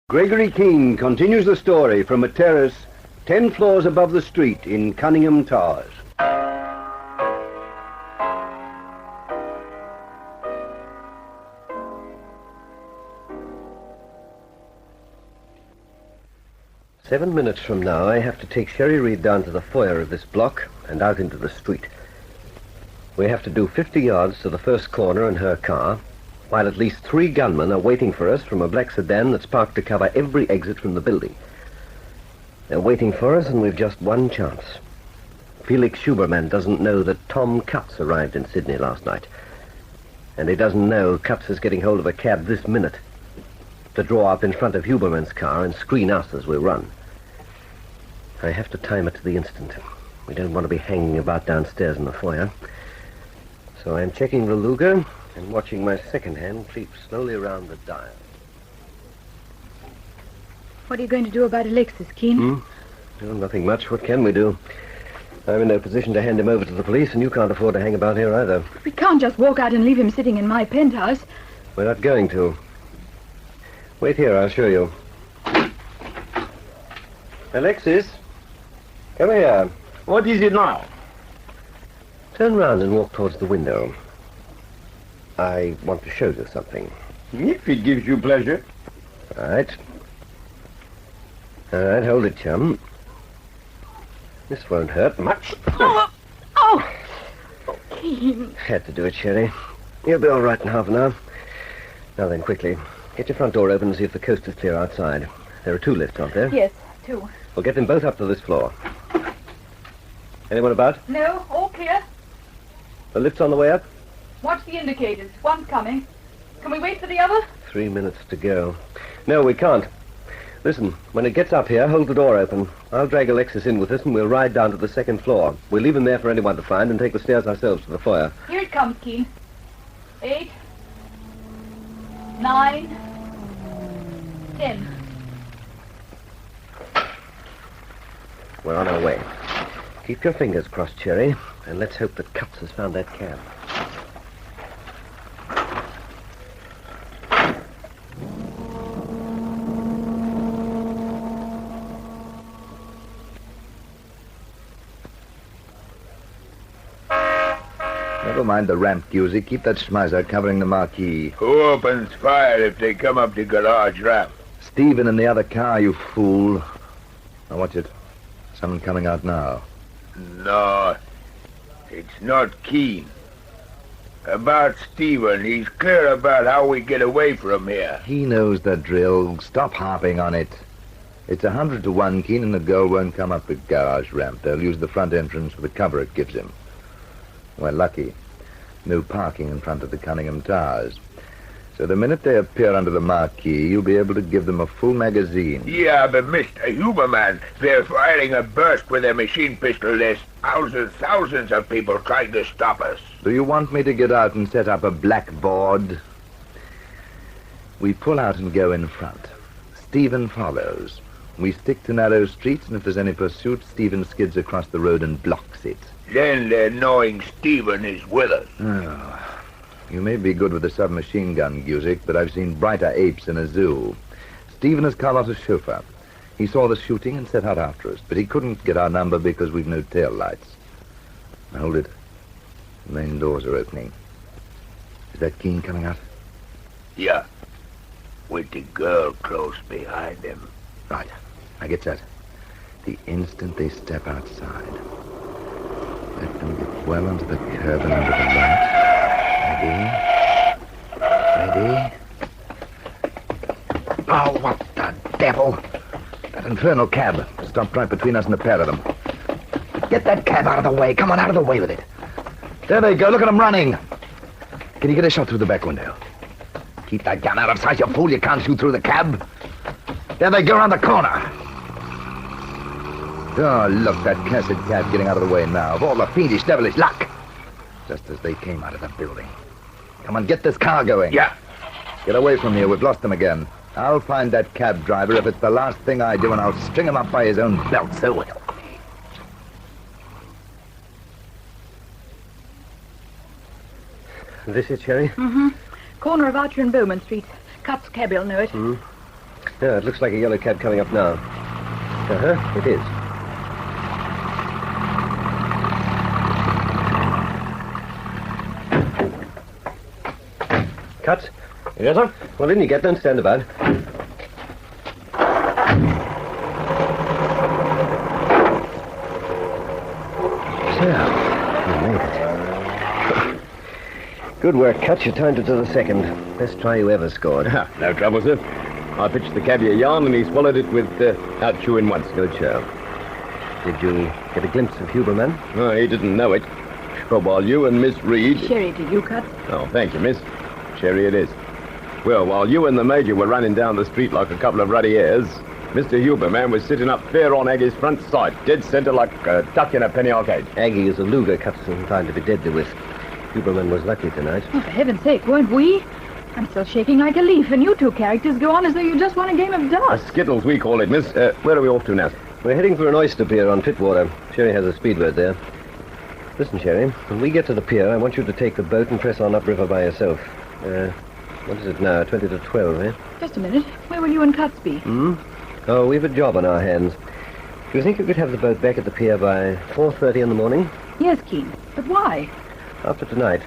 Gregory Keane continues the story from a terrace 10 floors above the street in Cunningham Towers. "7 minutes from now, I have to take Sherry Reed down to the foyer of this block and out into the street. We have to do 50 yards to the first corner in her car, while at least 3 gunmen are waiting for us from a black sedan that's parked to cover every exit from the building. They're waiting for us, and we've just one chance. Felix Schuberman doesn't know that Tom Cutts arrived in Sydney last night. And he doesn't know Cutts is getting hold of a cab this minute to draw up in front of Huberman's car and screen us as we run. I have to time it to the instant. We don't want to be hanging about downstairs in the foyer. So I'm checking the Luger and watching my second hand creep slowly around the dial." What are you going to do about Alexis, Keane? Well, nothing much. What can we do? I'm in no position to hand him over to the police, and you can't afford to hang about here either. We can't just walk out and leave him sitting in my penthouse. We're not going to. Wait here, I'll show you. Alexis, come here. What is it now? Turn round and walk towards the window. I want to show you something. If it gives you pleasure. All right. All right, hold it, chum. This won't hurt much. Oh, Keane. Had to do it, Sherry. You'll be all right in half an hour. Now then, quickly. Get your front door open and see if the coast is clear outside. There are 2 lifts, aren't there? Yes, 2. We'll get them both up to this floor. Anyone about? No, all clear. The lift's on the way up? Watch the indicators. One's coming. Can we wait for the other? 3 minutes to go. No, we can't. Listen, when it gets up here, hold the door open. I'll drag Alexis in with us and we'll ride down to the 2nd floor. We'll leave him there for anyone to find and take the stairs ourselves to the foyer. Here it comes, Keane. 8, 9, 10. We're on our way. Keep your fingers crossed, Cherry, and let's hope that Cutts has found that cab. Never mind the ramp, Gusey. Keep that schmeiser covering the marquee. Who opens fire if they come up the garage ramp? Stephen in the other car, you fool. Now watch it. Someone coming out now. No, it's not Keane. About Stephen, he's clear about how we get away from here. He knows the drill. Stop harping on it. It's 100 to 1, Keane, and the girl won't come up the garage ramp. They'll use the front entrance for the cover it gives him. We're lucky. No parking in front of the Cunningham Towers. So the minute they appear under the marquee, you'll be able to give them a full magazine. Yeah, but Mr. Huberman, they're firing a burst with a machine pistol. There's thousands of people trying to stop us. Do you want me to get out and set up a blackboard? We pull out and go in front. Stephen follows. We stick to narrow streets, and if there's any pursuit, Stephen skids across the road and blocks it. Then they're knowing Stephen is with us. Oh. You may be good with a submachine gun, Gusick, but I've seen brighter apes in a zoo. Stephen is Carlotta's chauffeur. He saw the shooting and set out after us, but he couldn't get our number because we've no tail lights. Now, hold it. The main doors are opening. Is that Keane coming out? Yeah, with the girl close behind him. Right. I get that. The instant they step outside, let them get well onto the curb and under the light. Ready? Oh, what the devil? That infernal cab stopped right between us and the pair of them. Get that cab out of the way. Come on, out of the way with it. There they go. Look at them running. Can you get a shot through the back window? Keep that gun out of sight, you fool. You can't shoot through the cab. There they go around the corner. Oh, look, that cursed cab getting out of the way now. Of all the fiendish, devilish luck. Just as they came out of the building. Come on, get this car going. Yeah. Get away from here. We've lost them again. I'll find that cab driver if it's the last thing I do, and I'll string him up by his own belt. So will. This it, Cherry? Mm-hmm. Corner of Archer and Bowman Street. Cutts cab, you'll know it. Yeah, it looks like a yellow cab coming up now. It is. Cut? Yes, sir? Well, didn't you get them? Stand about. So, we made it. Good work, Cut. You timed it to the second. Best try you ever scored. No trouble, sir. I pitched the cabbie a yarn and he swallowed it without chewing once. Good show. Did you get a glimpse of Huberman? Oh, he didn't know it. But while you and Miss Reed... Sherry to you, Cut. Oh, thank you, miss. Sherry it is. Well, while you and the Major were running down the street like a couple of ruddy hares, Mr. Huberman was sitting up fair on Aggie's front sight, dead center like a duck in a penny arcade. Aggie is a Luger Cut's inclined to be deadly with. Huberman was lucky tonight. Oh, for heaven's sake, weren't we? I'm still shaking like a leaf, and you two characters go on as though you just won a game of A darts. skittles, we call it, miss. Where are we off to now? We're heading for an oyster pier on Pittwater. Sherry has a speedboat there. Listen, Sherry, when we get to the pier, I want you to take the boat and press on upriver by yourself. What is it now, 20 to 12, eh? Just a minute. Where will you and Cuts be? Oh, we've a job on our hands. Do you think you could have the boat back at the pier by 4:30 in the morning? Yes, Keen. But why? After tonight,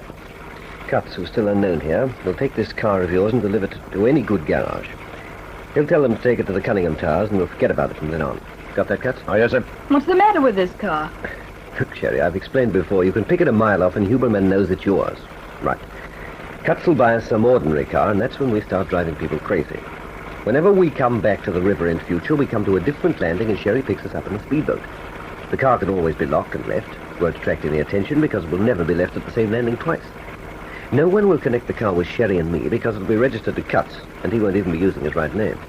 Cuts, who's still unknown here, will take this car of yours and deliver it to any good garage. He'll tell them to take it to the Cunningham Towers and we'll forget about it from then on. Got that, Cuts? Oh, yes, sir. What's the matter with this car? Look, Sherry, I've explained before, you can pick it a mile off and Huberman knows it's yours. Right. Cuts will buy us some ordinary car, and that's when we start driving people crazy. Whenever we come back to the river in future, we come to a different landing and Sherry picks us up in a speedboat. The car can always be locked and left. It won't attract any attention because it will never be left at the same landing twice. No one will connect the car with Sherry and me because it'll be registered to Cuts, and he won't even be using his right name.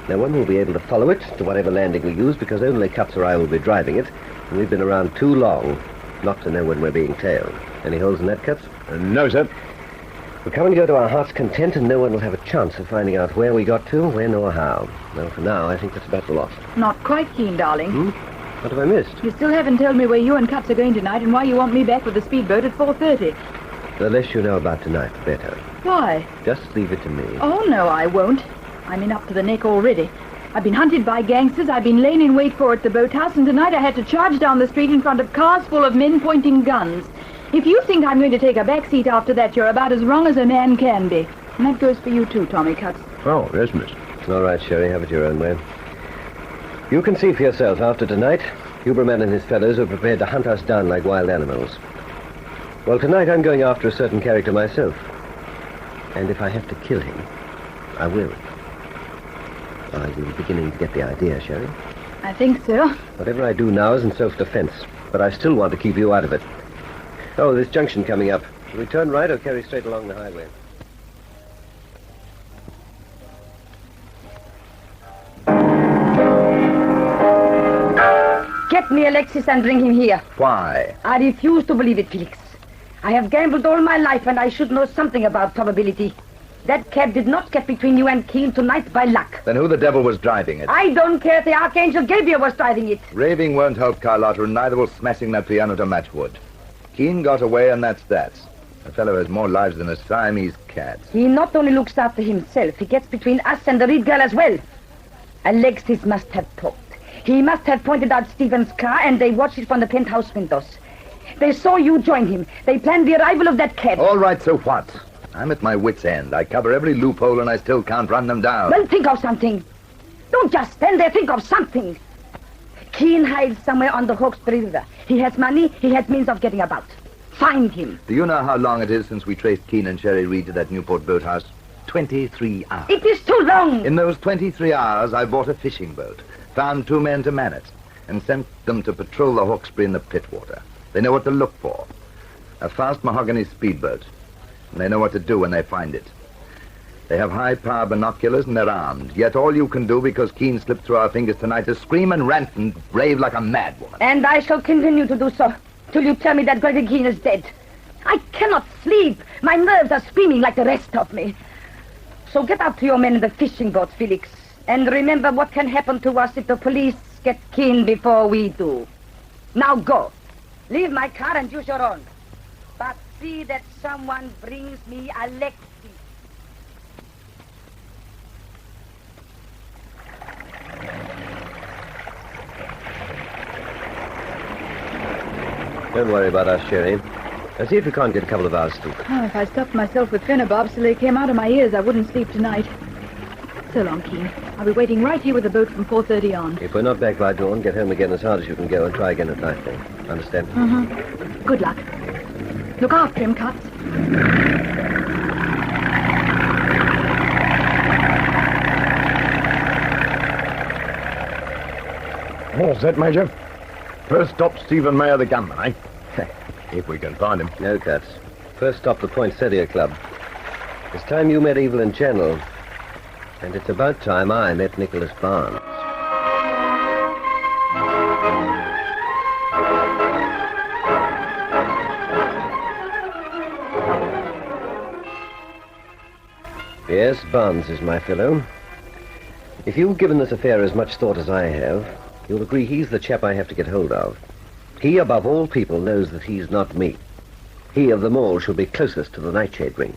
No one will be able to follow it to whatever landing we use because only Cuts or I will be driving it, and we've been around too long not to know when we're being tailed. Any holes in that, Cuts? No, sir. We'll come and go to our heart's content, and no one will have a chance of finding out where we got to, when or how. Well, for now, I think that's about the lot. Not quite Keen, darling. What have I missed? You still haven't told me where you and Cuts are going tonight and why you want me back with the speedboat at 4:30. The less you know about tonight, the better. Why? Just leave it to me. Oh, no, I won't. I'm in up to the neck already. I've been hunted by gangsters, I've been lain in wait for at the boathouse, and tonight I had to charge down the street in front of cars full of men pointing guns. If you think I'm going to take a back seat after that, you're about as wrong as a man can be. And that goes for you too, Tommy Cuts. Oh, yes, miss. All right, Sherry, have it your own way. You can see for yourself after tonight, Huberman and his fellows are prepared to hunt us down like wild animals. Well, tonight I'm going after a certain character myself. And if I have to kill him, I will. Are you beginning to get the idea, Sherry? I think so. Whatever I do now is in self-defense, but I still want to keep you out of it. Oh, this junction coming up. Shall we turn right or carry straight along the highway? Get me Alexis and bring him here. Why? I refuse to believe it, Felix. I have gambled all my life and I should know something about probability. That cab did not get between you and Keene tonight by luck. Then who the devil was driving it? I don't care if the Archangel Gabriel was driving it. Raving won't help Carlotta, and neither will smashing that piano to match wood. Keene got away, and that's that. The fellow has more lives than a Siamese cat. He not only looks after himself, he gets between us and the Reed girl as well. Alexis must have talked. He must have pointed out Stephen's car, and they watched it from the penthouse windows. They saw you join him. They planned the arrival of that cab. All right, so what? I'm at my wit's end. I cover every loophole, and I still can't run them down. Well, think of something. Don't just stand there. Think of something. Keene hides somewhere on the Hawkesbury River. He has money. He has means of getting about. Find him. Do you know how long it is since we traced Keene and Sherry Reed to that Newport boathouse? 23 hours. It is too long. In those 23 hours, I bought a fishing boat, found 2 men to man it, and sent them to patrol the Hawkesbury in the Pittwater. They know what to look for. A fast mahogany speedboat. And they know what to do when they find it. They have high-power binoculars and they're armed. Yet all you can do, because Keene slipped through our fingers tonight, is scream and rant and rave like a madwoman. And I shall continue to do so, till you tell me that Gregory Keene is dead. I cannot sleep. My nerves are screaming like the rest of me. So get up to your men in the fishing boat, Felix. And remember what can happen to us if the police get Keene before we do. Now go. Leave my car and use your own. But see that someone brings me Alexis. Don't worry about us, Sherry. Now see if you can't get a couple of hours sleep. Oh, if I stuffed myself with phenobarbs till they came out of my ears, I wouldn't sleep tonight. So long, Keen. I'll be waiting right here with the boat from 4:30 on. If we're not back by dawn, get home again as hard as you can go and try again at nightfall. Understand? Mm-hmm. Good luck. Look after him, Cuts. All set, Major. First stop, Stephen Mayer, the gunman, eh? If we can find him. No, Cuts. First stop, the Poinsettia Club. It's time you met Evelyn Channel. And it's about time I met Nicholas Barnes. Yes, Barnes is my fellow. If you've given this affair as much thought as I have, you'll agree he's the chap I have to get hold of. He, above all people, knows that he's not me. He of them all shall be closest to the NightShade ring.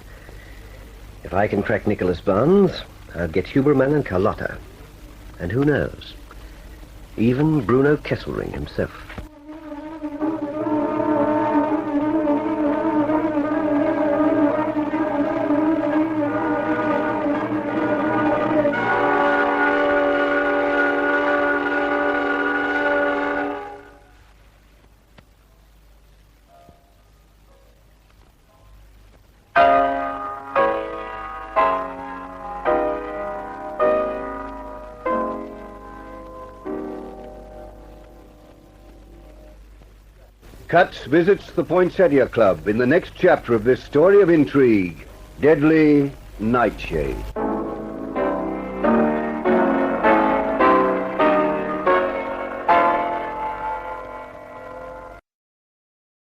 If I can crack Nicholas Barnes, I'll get Huberman and Carlotta. And who knows? Even Bruno Kesselring himself. Cuts visits the Poinsettia Club in the next chapter of this story of intrigue, Deadly Nightshade.